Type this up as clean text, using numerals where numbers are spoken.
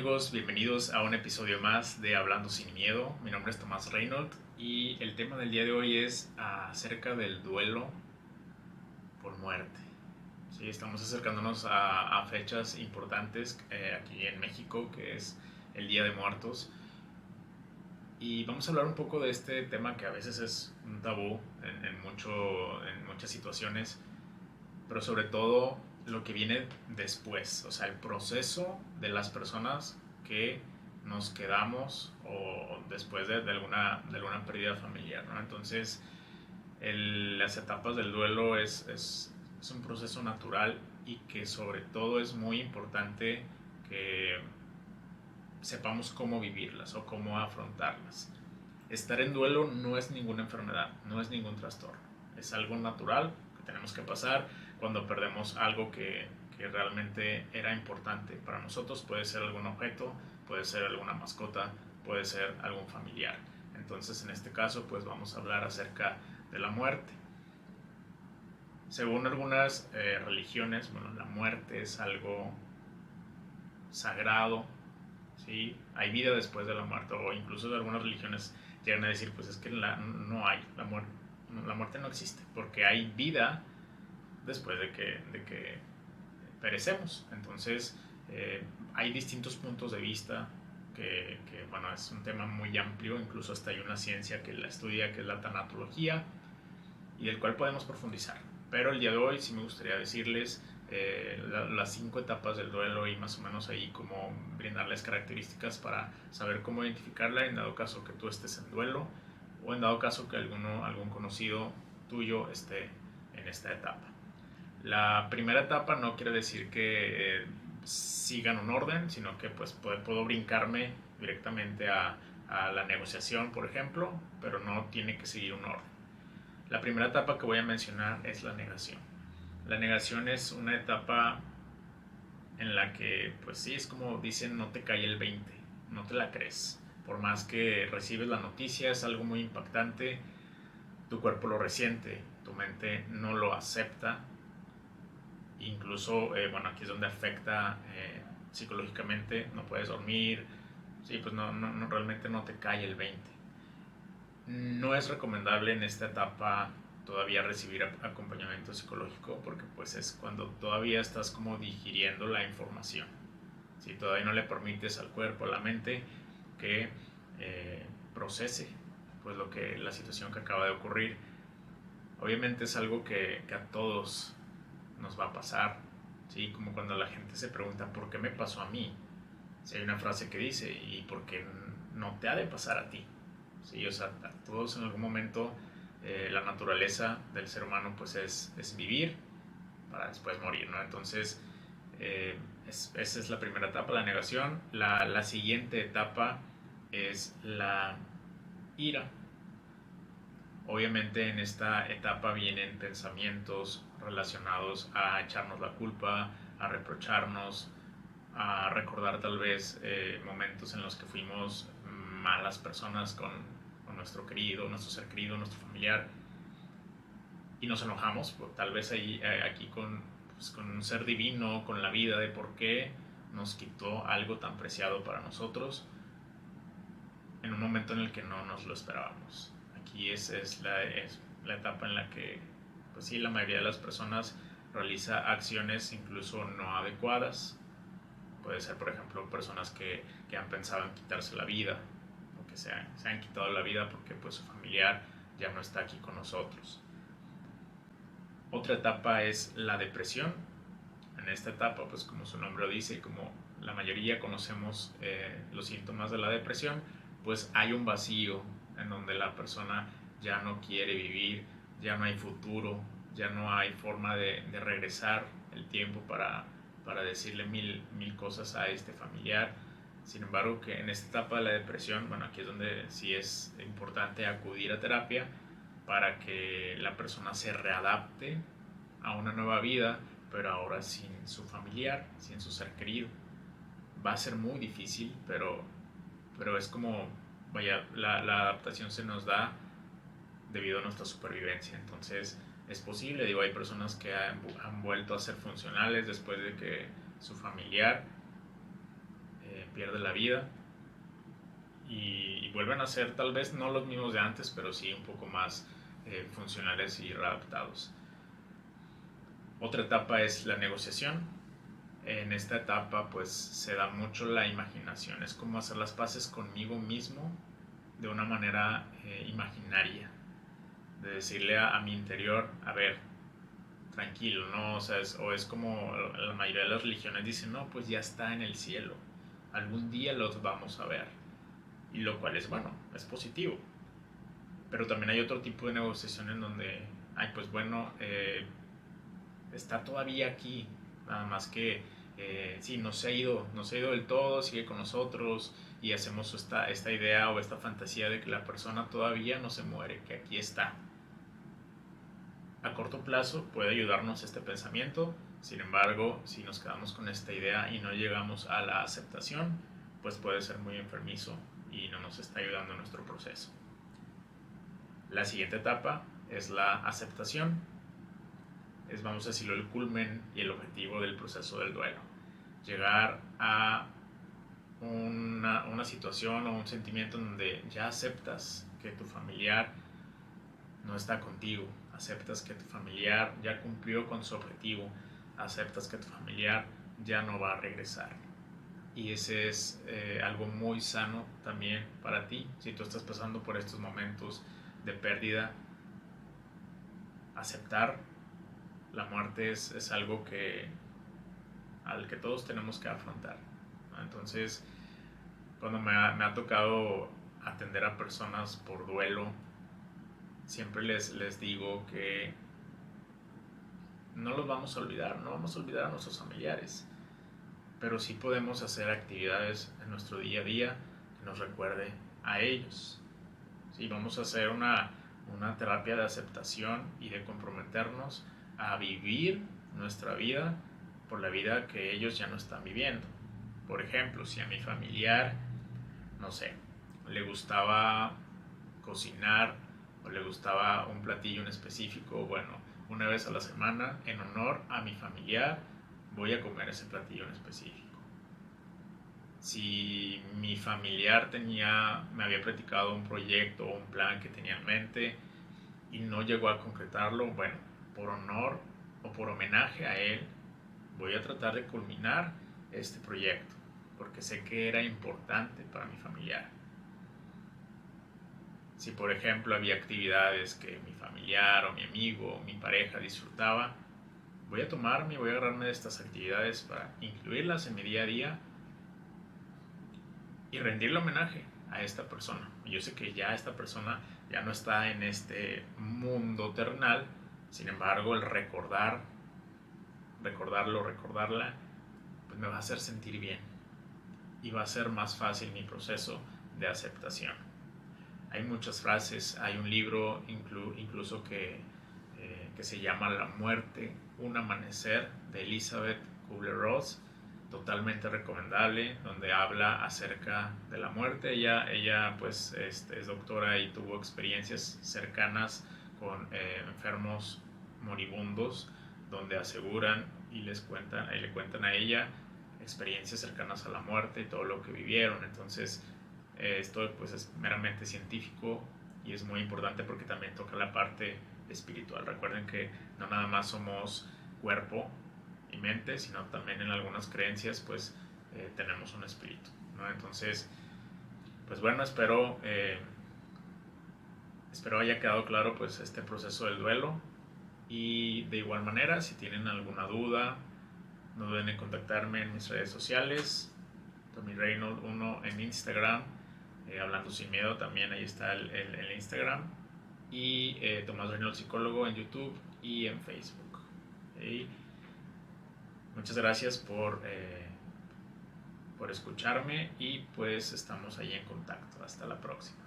amigos? Bienvenidos a un episodio más de Hablando sin Miedo. Mi nombre es Tomás Reynolds y el tema del día de hoy es acerca del duelo por muerte. Sí, estamos acercándonos a fechas importantes aquí en México, que es el Día de Muertos. Y vamos a hablar un poco de este tema que a veces es un tabú en muchas situaciones, pero sobre todo lo que viene después, o sea, el proceso de las personas que nos quedamos o después de alguna pérdida familiar, ¿no? Entonces, las etapas del duelo es un proceso natural y que sobre todo es muy importante que sepamos cómo vivirlas o cómo afrontarlas. Estar en duelo no es ninguna enfermedad, no es ningún trastorno, es algo natural que tenemos que pasar cuando perdemos algo que realmente era importante para nosotros. Puede ser algún objeto, puede ser alguna mascota, puede ser algún familiar. Entonces, en este caso, pues vamos a hablar acerca de la muerte. Según algunas religiones, bueno, la muerte es algo sagrado, ¿sí? Hay vida después de la muerte, o incluso de algunas religiones llegan a decir, pues es que no hay, la muerte no existe, porque hay vida después de que perecemos. Entonces, hay distintos puntos de vista bueno, es un tema muy amplio, incluso hasta hay una ciencia que la estudia, que es la tanatología, y del cual podemos profundizar. Pero el día de hoy sí me gustaría decirles las 5 etapas del duelo y más o menos ahí cómo brindarles características para saber cómo identificarla en dado caso que tú estés en duelo o en dado caso que algún conocido tuyo esté en esta etapa. La primera etapa no quiere decir que sigan un orden, sino que pues puedo brincarme directamente a la negociación, por ejemplo, pero no tiene que seguir un orden. La primera etapa que voy a mencionar es la negación. La negación es una etapa en la que, pues sí, es como dicen, no te cae el 20, no te la crees. Por más que recibes la noticia, es algo muy impactante, tu cuerpo lo resiente, tu mente no lo acepta. Incluso, bueno, aquí es donde afecta psicológicamente, no puedes dormir, sí, pues realmente no te cae el 20. No es recomendable en esta etapa todavía recibir acompañamiento psicológico porque pues es cuando todavía estás como digiriendo la información. Si todavía no le permites al cuerpo, a la mente que procese pues la situación que acaba de ocurrir. Obviamente es algo que a todos nos va a pasar, ¿sí? Como cuando la gente se pregunta ¿por qué me pasó a mí? Si hay una frase que dice ¿y por qué no te ha de pasar a ti? Sí, o sea, a todos en algún momento la naturaleza del ser humano pues es vivir para después morir, ¿no? Entonces, esa es la primera etapa, la negación. La siguiente etapa es la ira. Obviamente en esta etapa vienen pensamientos relacionados a echarnos la culpa, a reprocharnos, a recordar tal vez momentos en los que fuimos malas personas con nuestro querido, nuestro ser querido, nuestro familiar, y nos enojamos, pues, tal vez ahí, aquí con un ser divino, con la vida, de por qué nos quitó algo tan preciado para nosotros en un momento en el que no nos lo esperábamos. Aquí es la etapa en la que, pues sí, la mayoría de las personas realiza acciones incluso no adecuadas. Puede ser, por ejemplo, personas que han pensado en quitarse la vida o que se han quitado la vida porque pues su familiar ya no está aquí con nosotros. Otra etapa es la depresión. En esta etapa, pues como su nombre lo dice y como la mayoría conocemos los síntomas de la depresión, pues hay un vacío en donde la persona ya no quiere vivir, ya no hay futuro, ya no hay forma de regresar el tiempo para decirle mil cosas a este familiar. Sin embargo, que en esta etapa de la depresión, bueno, aquí es donde sí es importante acudir a terapia para que la persona se readapte a una nueva vida, pero ahora sin su familiar, sin su ser querido. Va a ser muy difícil, pero es como, vaya, la adaptación se nos da debido a nuestra supervivencia. Entonces es posible, digo, hay personas que han vuelto a ser funcionales después de que su familiar pierde la vida y vuelven a ser tal vez no los mismos de antes, pero sí un poco más funcionales y readaptados. Otra etapa es la negociación. En esta etapa pues se da mucho la imaginación, es como hacer las paces conmigo mismo de una manera imaginaria, de decirle a mi interior, a ver, tranquilo, ¿no? O sea, es como la mayoría de las religiones dicen, no, pues ya está en el cielo, algún día los vamos a ver, y lo cual es bueno, es positivo. Pero también hay otro tipo de negociación en donde, ay, pues bueno, está todavía aquí, nada más que sí, no se ha ido del todo, sigue con nosotros y hacemos esta idea o esta fantasía de que la persona todavía no se muere, que aquí está. A corto plazo puede ayudarnos este pensamiento, sin embargo, si nos quedamos con esta idea y no llegamos a la aceptación, pues puede ser muy enfermizo y no nos está ayudando en nuestro proceso. La siguiente etapa es la aceptación. Es, vamos a decirlo, el culmen y el objetivo del proceso del duelo. Llegar a una situación o un sentimiento en donde ya aceptas que tu familiar no está contigo, aceptas que tu familiar ya cumplió con su objetivo, aceptas que tu familiar ya no va a regresar. Y ese es algo muy sano también para ti. Si tú estás pasando por estos momentos de pérdida, aceptar la muerte es algo al que todos tenemos que afrontar, ¿no? Entonces, cuando me ha tocado atender a personas por duelo, siempre les digo que no los vamos a olvidar, no vamos a olvidar a nuestros familiares, pero sí podemos hacer actividades en nuestro día a día que nos recuerde a ellos. Sí, vamos a hacer una terapia de aceptación y de comprometernos a vivir nuestra vida por la vida que ellos ya no están viviendo. Por ejemplo, si a mi familiar, no sé, le gustaba cocinar o le gustaba un platillo en específico, bueno, una vez a la semana, en honor a mi familiar, voy a comer ese platillo en específico. Si mi familiar me había platicado un proyecto o un plan que tenía en mente y no llegó a concretarlo, bueno, por honor o por homenaje a él, voy a tratar de culminar este proyecto, porque sé que era importante para mi familiar. Si por ejemplo había actividades que mi familiar o mi amigo o mi pareja disfrutaba, voy a agarrarme de estas actividades para incluirlas en mi día a día y rendirle homenaje a esta persona. Yo sé que ya esta persona ya no está en este mundo terrenal, sin embargo el recordarla, pues me va a hacer sentir bien y va a ser más fácil mi proceso de aceptación. Hay muchas frases, hay un libro incluso que se llama La muerte, un amanecer, de Elizabeth Kubler-Ross, totalmente recomendable, donde habla acerca de la muerte. Ella pues es doctora y tuvo experiencias cercanas con enfermos moribundos, donde aseguran y le cuentan a ella experiencias cercanas a la muerte y todo lo que vivieron. Entonces esto pues es meramente científico y es muy importante porque también toca la parte espiritual. Recuerden que no nada más somos cuerpo y mente, sino también en algunas creencias pues tenemos un espíritu, ¿no? Entonces, pues bueno, espero haya quedado claro pues este proceso del duelo, y de igual manera si tienen alguna duda no duden en contactarme en mis redes sociales. Tommy Reynolds 1 en Instagram, Hablando Sin Miedo también, ahí está el Instagram, y Tomás Reynolds Psicólogo en YouTube y en Facebook. ¿Okay? Muchas gracias por escucharme y pues estamos ahí en contacto. Hasta la próxima.